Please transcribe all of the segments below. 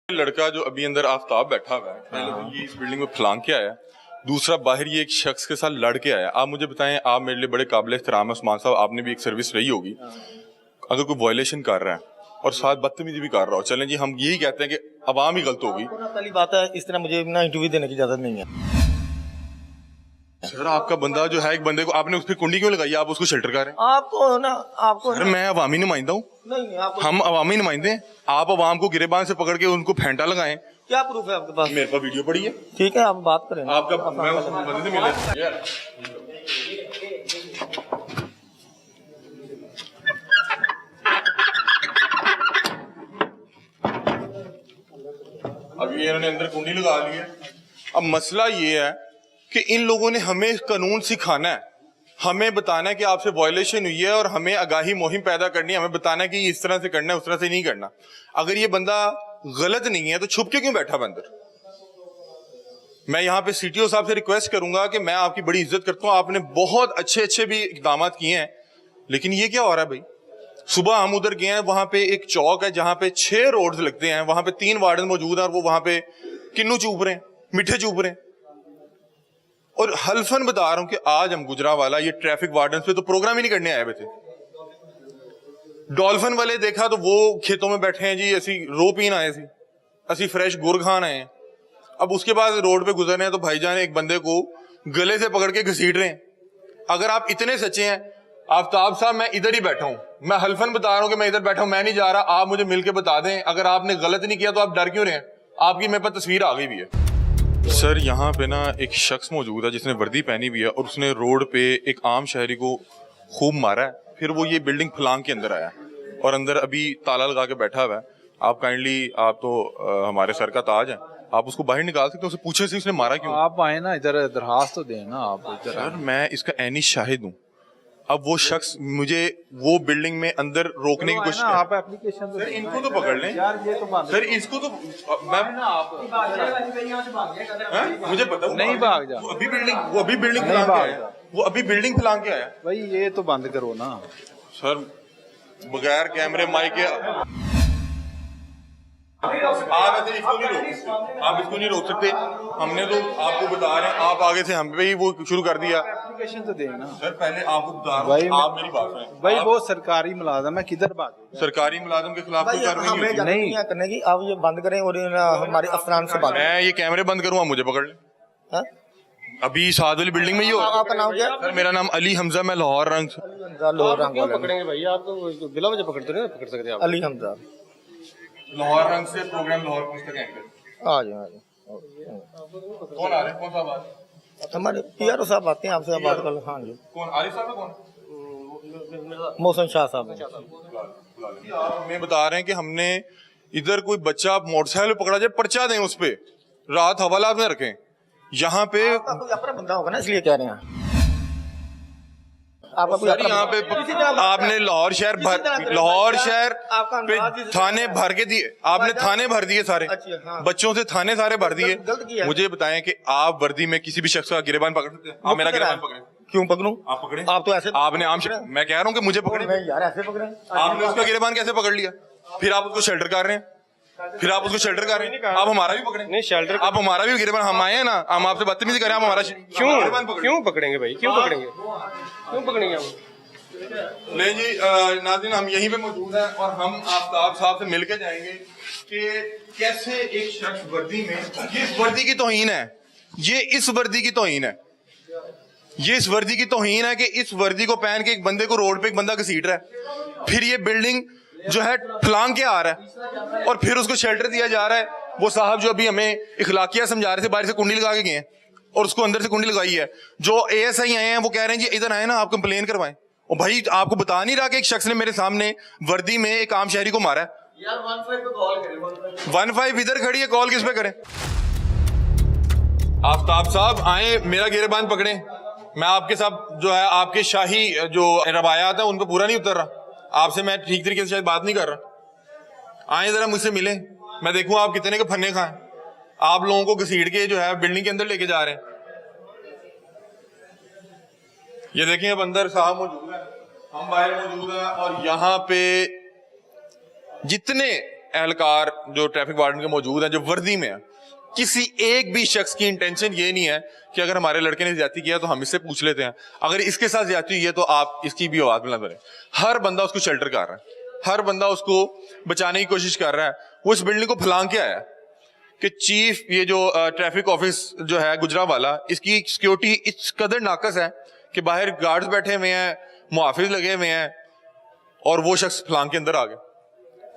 लड़का जो अभी अंदर आफ्ताब बैठा हुआ है, पहले तो ये इस बिल्डिंग में फलांग के आया, दूसरा बाहर ये एक शख्स के साथ लड़ के आया। आप मुझे बताएं, आप मेरे लिए बड़े काबिल एहतराम है उस्मान साहब, आपने भी एक सर्विस रही होगी। अगर कोई वायलेशन कर रहा है और साथ बदतमीजी भी कर रहा हो, चलें जी हम यही कहते हैं कि अवाम ही गलत होगी। पहली बात है, इस तरह मुझे ना इंटरव्यू देने की इजाजत नहीं है। सर आपका बंदा जो है, एक बंदे को आपने उस पर कुंडी क्यों लगाई? आप उसको शेल्टर कर रहे हैं। आपको सर मैं अवामी नुमाइंदा हूँ, नहीं आपको हम अवामी नुमाइंदे हैं। आप अवाम को गिरेबान से पकड़ के उनको फेंटा लगाएं। क्या प्रूफ है आपके पास? मेरे पास वीडियो पड़ी है। ठीक है, आप बात करें। आपका मैं उस बंदे से मिला अब ये इन्होंने अंदर कुंडी लगा ली है। अब मसला ये है कि इन लोगों ने हमें कानून सिखाना है, हमें बताना है कि आपसे वायलेशन हुई है और हमें आगाही मुहिम पैदा करनी है, हमें बताना है कि इस तरह से करना है, उस तरह से नहीं करना। अगर ये बंदा गलत नहीं है तो छुप के क्यों बैठा अंदर? मैं यहाँ पे सीटीओ साहब से रिक्वेस्ट करूंगा कि मैं आपकी बड़ी इज्जत करता हूँ, आपने बहुत अच्छे अच्छे भी इकदाम किए हैं, लेकिन ये क्या हो रहा है भाई? सुबह हम उधर गए हैं, वहां पे एक चौक है जहां पे 6 रोड्स लगते हैं, वहां पे 3 वार्डन मौजूद है और वो वहां पे किन्नू चूप रहे हैं, मीठे चूप रहे हैं। और हल्फन बता रहा हूं कि आज हम गुजरावाला ये ट्रैफिक वार्डन पे तो प्रोग्राम ही नहीं करने आए हुए थे। डॉल्फिन वाले देखा तो वो खेतों में बैठे हैं जी, असी रो पीन आए थे, असी फ्रेश गुर खान आए हैं। अब उसके बाद रोड पे गुजर रहे हैं तो भाईजान एक बंदे को गले से पकड़ के घसीट रहे हैं। अगर आप इतने सच्चे हैं, आफ्ताब साहब मैं इधर ही बैठा हूं, मैं हल्फन बता रहा हूं कि मैं इधर बैठा हूं, मैं नहीं जा रहा, आप मुझे मिलके बता दें। अगर आपने गलत नहीं किया तो आप डर क्यों रहे हैं? आपकी मेरे पास तस्वीर आ गई भी है। सर यहाँ पे ना एक शख्स मौजूद है जिसने वर्दी पहनी हुई है और उसने रोड पे एक आम शहरी को खूब मारा है, फिर वो ये बिल्डिंग फलांग के अंदर आया और अंदर अभी ताला लगा के बैठा हुआ है। आप काइंडली, आप तो हमारे सर का ताज है, आप उसको बाहर निकाल सकते हैं, उसे पूछे से उसने मारा क्यों? आप आए ना इधर, दरखास्त तो दें ना आप इधर। सर मैं इसका ऐनी शाहिद हूँ। अब वो शख्स मुझे वो बिल्डिंग में अंदर रोकने की कोशिश, आप एप्लीकेशन तो सर इनको तो पकड़ लें यार, ये तो बात सर, इसको तो मैं ना आप मुझे पता नहीं भाग जा, वो अभी बिल्डिंग फलांग के आया, वो अभी बिल्डिंग फलांग के आया। भाई ये तो बंद करो ना सर, बगैर कैमरे माइक के आप ऐसे इसको नहीं रोक सकते, आप इसको नहीं रोक सकते। हमने तो आपको बता रहे हैं, आप आगे से हम पे ही वो शुरू कर दिया। एप्लीकेशन तो दें ना सर पहले आपको बता रहा भाई, हूं, आप मेरी बात सुनें। भाई वो सरकारी मुलाजम है, किधर भाग सरकारी मुलाजिम के खिलाफ कोई कार्रवाई नहीं होती। नहीं करने की, आप ये बंद करें और हमारे अफसरान से बात मैं ये कैमरे बंद करूँ, आप मुझे पकड़ लें। हाँ? अभी साथ वाली बिल्डिंग में ही हो। आपका नाम क्या? सर मेरा नाम अली हमजा, मैं लाहौर रंग लाहौर रंग वाले पकड़ेंगे भाई, आप तो बिला वजह पकड़ते नहीं पकड़ सकते आप। अली हमजा। लाहौर रंग से प्रोग्राम लाहौर पुस्तक एंकर। आ जाओ। कौन आ रहे हैं? कौन साहब आ रहे हैं? हमारे पीआरओ साहब आते हैं, आपसे बात कर। हाँ जी, कौन? आरिफ साहब है? कौन? मौसम शाह साहब। हमें बता रहे हैं कि हमने इधर कोई बच्चा मोटरसाइकिल पकड़ा जाए, पर्चा दें उस पे, रात हवालात में रखें। यहाँ पे कोई अपना बंदा होगा ना, इसलिए कह रहे हैं। आपका कोई सर यहाँ पे आपने लाहौर शहर पे थाने भर के दिए, आपने थाने भर दिए सारे, अच्छा, हाँ। बच्चों से थाने सारे भर दिए। गलत किया। मुझे बताएं कि आप वर्दी में किसी भी शख्स का गिरेबान पकड़ सकते हैं? आप मेरा गिरेबान पकड़े। क्यों पकड़ूं? आप पकड़े। आप तो ऐसे आपने आम मैं कह रहा हूँ कि मुझे पकड़े। नहीं यार, ऐसे पकड़े। आपने उसका गिरेबान कैसे पकड़ लिया? फिर आप उसको शेल्टर कर रहे हैं, फिर आप उसको शेल्टर कर रहे हैं। आप हमारा भी पकड़े। नहीं शेल्टर, आप हमारा भी गिरेबान, हम आए हैं ना, हम आपसे बदतमीजी करें, आप हमारा क्यों पकड़ेंगे भाई, क्यों पकड़ेंगे हम? नहीं जी नाज़रीन, हम यहीं पे मौजूद हैं और हम आफ्ताब साहब से मिलकर जाएंगे कि कैसे एक शख्स वर्दी में, ये इस वर्दी की तौहीन है, ये इस वर्दी की तौहीन है, ये इस वर्दी की तौहीन है कि इस वर्दी को पहन के एक बंदे को रोड पे एक बंदा घसीट रहा है, फिर ये बिल्डिंग जो है फलांग के आ रहा है और फिर उसको शेल्टर दिया जा रहा है। वो साहब जो अभी हमें इखलाकिया समझा रहे थे, बाहर से कुंडी लगा के गए हैं और उसको अंदर से कुंडी लगाई है। जो ASI आए हैं वो कह रहे हैं जी इधर आए ना, आप कंप्लेन करवाएं। और भाई आपको बता नहीं रहा कि एक शख्स ने मेरे सामने वर्दी में एक आम शहरी को मारा है। यार 15 पे कॉल करें, 15 इधर खड़ी है, कॉल किस पे करें? आफ्ताब साहब आए, मेरा गिरेबान पकड़े, मैं आपके साथ जो है आपके शाही जो रवायात है उन पर पूरा नहीं उतर रहा, आपसे मैं ठीक तरीके से शायद बात नहीं कर रहा। आए जरा मुझसे मिले, मैं देखूं आप कितने के फन्ने खाएं। आप लोगों को घसीट के जो है बिल्डिंग के अंदर लेके जा रहे हैं। ये देखिए अब अंदर साहब मौजूद है, हम बाहर मौजूद हैं और यहाँ पे जितने एहलकार जो ट्रैफिक वार्डन के मौजूद हैं जो वर्दी में है, किसी एक भी शख्स की इंटेंशन ये नहीं है कि अगर हमारे लड़के ने ज्यादती किया तो हम इससे पूछ लेते हैं, अगर इसके साथ ज्यादती हुई है तो आप इसकी भी आवाज बुलंद करें। हर बंदा उसको शेल्टर कर रहा है, हर बंदा उसको बचाने की कोशिश कर रहा है। वो इस बिल्डिंग को फलांग के आया कि चीफ ये जो ट्रैफिक ऑफिस जो है गुजरांवाला, इसकी सिक्योरिटी इस कदर नाकस है कि बाहर गार्ड्स बैठे हुए हैं, मुहाफिज लगे हुए हैं, और वो शख्स फलांग के अंदर आ गया।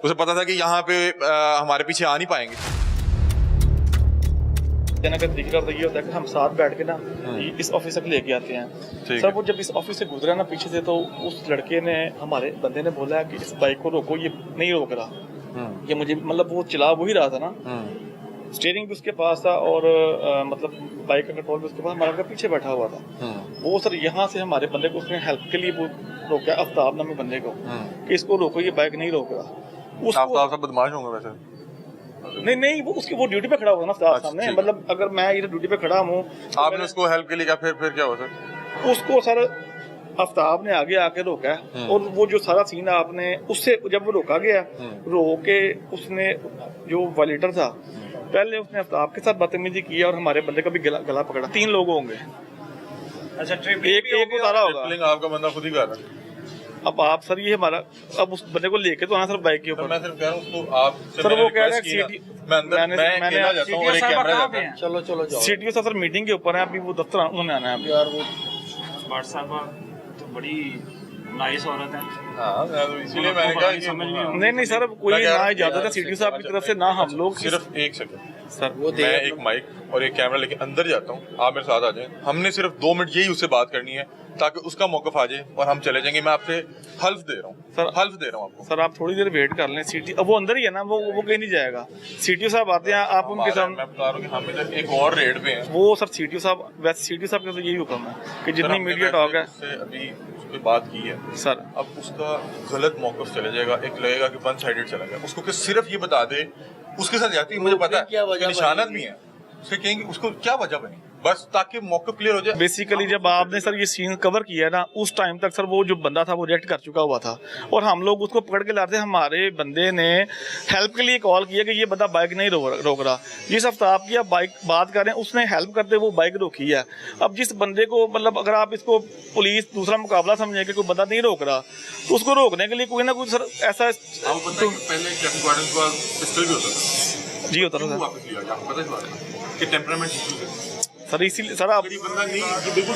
उसे पता था कि यहाँ पे हमारे पीछे आ नहीं पाएंगे। अगर दिख रहा था ये होता है कि हम साथ बैठ के ना इस ऑफिस तक लेके आते हैं। सर वो जब इस ऑफिस से गुजरा ना पीछे से, तो उस लड़के ने, हमारे बंदे ने बोला कि इस बाइक को रोको, ये नहीं रोक रहा। ये मुझे मतलब वो चला वो ही रहा था ना, स्टीयरिंग भी उसके पास था और मतलब बाइक का कंट्रोल भी उसके पास, हमारा पीछे बैठा हुआ था। वो सर यहाँ से हमारे बंदे को उसने हेल्प के लिए वो रोका, आफ्ताब नामी बंदे को, कि इसको रोको, ये बाइक नहीं रोक रहा। आफ्ताब साहब बदमाश होंगे वैसे? नहीं वो ड्यूटी पे खड़ा हुआ ना आफ्ताब सामने, मतलब अगर मैं इधर ड्यूटी पे खड़ा हूँ, आपने उसको हेल्प के लिए कहा, फिर क्या हुआ सर? उसको सर आफ्ताब ने आगे आके रोका, और वो जो सारा सीन आपने उससे जब वो रोका गया, रोक के उसने जो वालेटर था पहले उसने आफ्ताब के साथ बदतमीजी की और हमारे बंदे का भी गला पकड़ा। 3 लोग होंगे। अच्छा, एक उतारा होगा, आपका बंदा खुद ही कर रहा है। अब आप सर ये हमारा, अब उस बंदे को लेके तो आना सर बाइक के ऊपर। मैं सिर्फ कह रहा हूं उसको, आप सर वो कह रहा है चलो चलो जाओ। सीटीओ सर मीटिंग के ऊपर है अभी, वो दफ्तर उन्होंने आना है यार वो स्मार्ट साहब तो बड़ी नाइस औरत है। हाँ, इसीलिए मैंने कहा कि समझ नहीं सर, कोई ना इजाजत है सीटीओ साहब की तरफ से, ना हम लोग। सिर्फ एक सेकंड सर वो मैं एक माइक और एक कैमरा लेके अंदर जाता हूँ, आप मेरे साथ आ जाएं। हमने सिर्फ 2 मिनट यही उससे बात करनी है ताकि उसका मौकफ आ जाए और हम चले जाएंगे। मैं आपसे हल्फ दे रहा हूँ सर, हल्फ दे रहा हूँ आपको। सर आप थोड़ी देर वेट कर लें। सीटी अब वो अंदर ही है ना, वो कहीं नहीं जाएगा। सीटीओ साहब आते हैं, आप उनके साथ। मैं बता रहा हूँ कि हम इधर एक और रेड पे हैं। वो सर सीटीओ साहब, वैसे सीटीओ साहब का तो यही हुक्म है कि जितनी मीडिया टॉक है अभी उस पर बात की है सर, अब उसका गलत मौकफ चले जाएगा, एक लगेगा कि वन साइडेड चला गया। उसको कि सिर्फ ये बता दे उसके साथ जाती है, मुझे पता है उसकी निशानत भी है, उसके कहेंगे उसको क्या वजह बनी, बस ताकि मौका क्लियर हो जाए। बेसिकली जब आपने सर ये सीन कवर किया ना, उस टाइम तक सर वो जो बंदा था वो रिएक्ट कर चुका हुआ था और हम लोग उसको पकड़ के लाते। हमारे बंदे ने हेल्प के लिए कॉल किया कि ये बंदा बाइक नहीं रोक रहा। जिस आफ्ताब की आप बाइक बात कर रहे हैं उसने हेल्प करते वो बाइक रोकी है। अब जिस बंदे को, मतलब अगर आप इसको पुलिस दूसरा मुकाबला समझे कि कोई बंदा नहीं रोक रहा, तो उसको रोकने के लिए कोई ना कोई सर ऐसा तो पहले ट्रैफिक वार्डन के पास पिस्टल भी होता था जी होता था वापस लिया गया, आपको पता है इस बात का कि टेम्परामेंट सर, इसीलिए सर आप बंदा नहीं जो बिल्कुल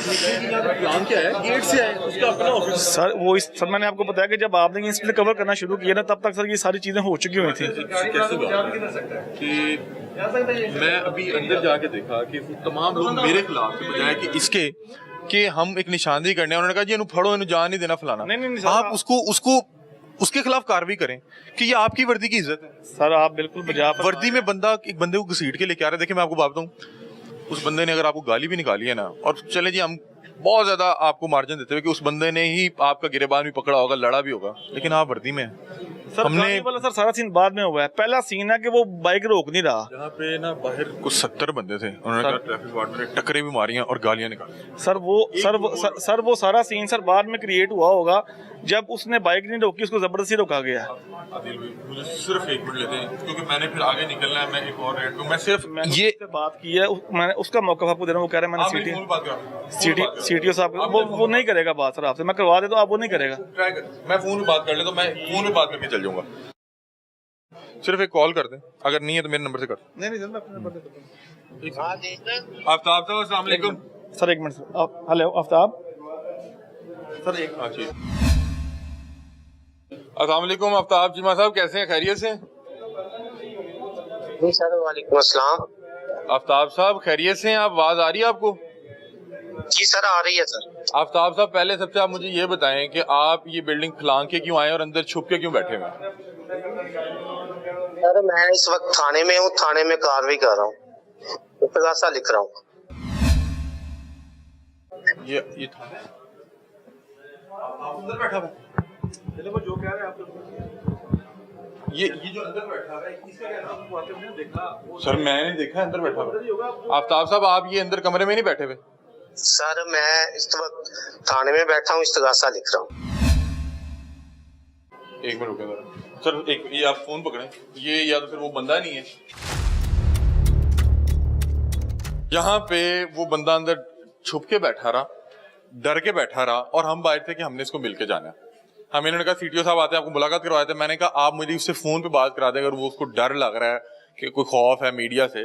प्लान क्या है गेट से आए, उसका अपना ऑफिस सर वो इस सर मैंने आपको बताया कि जब आपने ये इंसिडेंट कवर करना शुरू किया ना, तब तक सर ये सारी चीजें हो चुकी हुई थी। कैसे कि मैं अभी अंदर जाके देखा कि तमाम लोग मेरे खिलाफ के बजाय कि इसके कि हम एक निशानदेही करने, उन्होंने कहा जी इन्हें फड़ो, इन्हें जान नहीं देना फलाना। नहीं, आप उसको उसके खिलाफ कार्रवाई करें कि ये आपकी वर्दी की इज्जत है। सर आप बिल्कुल बजा वर्दी में बंदा एक बंदे को घसीट के लेके आ रहा है। देखिए मैं आपको बात बताऊं, उस बंदे ने अगर आपको गाली भी निकाली है ना, और चले जी हम बहुत ज्यादा आपको मार्जिन देते हुए कि उस बंदे ने ही आपका गिरेबान भी पकड़ा होगा, लड़ा भी होगा, लेकिन आप वर्दी में सर हमने वाला सर सारा सीन बाद में हुआ है। पहला सीन है कि वो बाइक रोक नहीं रहा। जहाँ पे ना बाहर कुछ 70 बंदे थे, उन्होंने कहा ट्रैफिक वार्डन ने टक्करें भी मारी हैं और गालियां निकाली। सर वो सारा सीन सर बाद में क्रिएट हुआ होगा जब उसने बाइक नहीं रोकी, उसको जबरदस्ती रोका गया। आदिल भाई मुझे सिर्फ 1 मिनट लेते हैं क्योंकि मैंने फिर आगे निकलना है, मैं एक और रेड पे, मैं सिर्फ ये बात की है, मैंने उसका मौका आपको दे रहा हूँ। वो कह रहा है मैंने सीटीओ साहब वो नहीं करेगा बात सर आपसे, मैं करवा देता हूँ, आप वो नहीं करेगा। ट्राई कर, मैं फोन पे बात कर ले तो मैं फोन पे बात करके चल जाऊंगा। सिर्फ एक कॉल कर दे, अगर नहीं है तो मेरे नंबर से कर। नहीं सर मैं अपने नंबर देता हूँ। आफ्ताब साहब अस्सलाम वालेकुम। Sir 1 minute sir, hello Aftab sir, एक जी अस्सलाम वालेकुम आफ्ताब चीमा साहब, कैसे हैं, खैरियत से? जी सर, वालेकुम अस्सलाम। आफ्ताब साहब खैरियत से हैं? आप आवाज आ रही है आपको? जी सर आ रही है सर। आफ्ताब साहब पहले सबसे आप मुझे ये बताएं कि आप ये बिल्डिंग फलांग के क्यों आए और अंदर छुप के क्यों बैठे हुए हैं? सर मैं इस वक्त थाने में हूँ, थाने में कार्रवाई कर रहा हूँ, इस्तगासा लिख रहा हूँ। ये थाना है? आप अंदर बैठा हुआ? वो जो कह रहे हैं आप ये जो अंदर बैठा है इसका क्या नाम? देखा सर, मैंने देखा अंदर बैठा हुआ। आफ्ताब साहब आप ये अंदर कमरे में नहीं बैठे हुए? सर मैं इस वक्त थाने में बैठा हूँ, इस्तगासा लिख रहा हूँ। 1 मिनट रुके जरा। सर एक ये आप फोन पकड़ें, ये या तो फिर वो बंदा नहीं है। यहाँ पे वो बंदा अंदर छुप के बैठा रहा, डर के बैठा रहा, और हम बाहर थे कि हमने इसको मिलके जाना है। हम इन्होंने कहा सीटीओ साहब आते हैं, आपको मुलाकात करवाए थे। मैंने कहा आप मुझे उससे फोन पे बात करा दें, अगर वो उसको डर लग रहा है कि कोई खौफ है मीडिया से।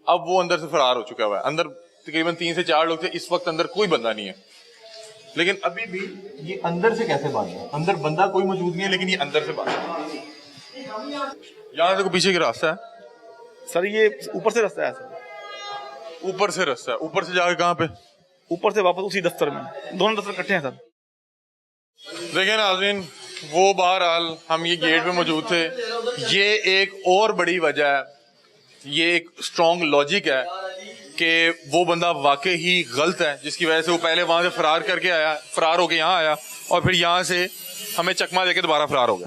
अब वो अंदर से फरार हो चुका हुआ है। अंदर तकरीबन 3 से 4 लोग थे, इस वक्त अंदर कोई बंदा नहीं है। लेकिन अभी भी ये अंदर से कैसे बांध है? अंदर बंदा कोई मौजूद नहीं है, लेकिन ये अंदर से बांध है। यहाँ देखो पीछे की रास्ता है सर ये ऊपर से रास्ता है सर, ऊपर से रास्ता है। ऊपर से जाके कहाँ पे? ऊपर से वापस उसी दफ्तर में, दोनों दफ्तर इकट्ठे हैं सर। देखिए नाज़रीन, वो बहरहाल हम ये गेट पे मौजूद थे। ये एक और बड़ी वजह है, ये एक स्ट्रॉन्ग लॉजिक है कि वो बंदा वाकई ही गलत है, जिसकी वजह से वो पहले वहां से फरार करके आया, फरार होके यहाँ आया, और फिर यहाँ से हमें चकमा देके दोबारा फरार हो गया।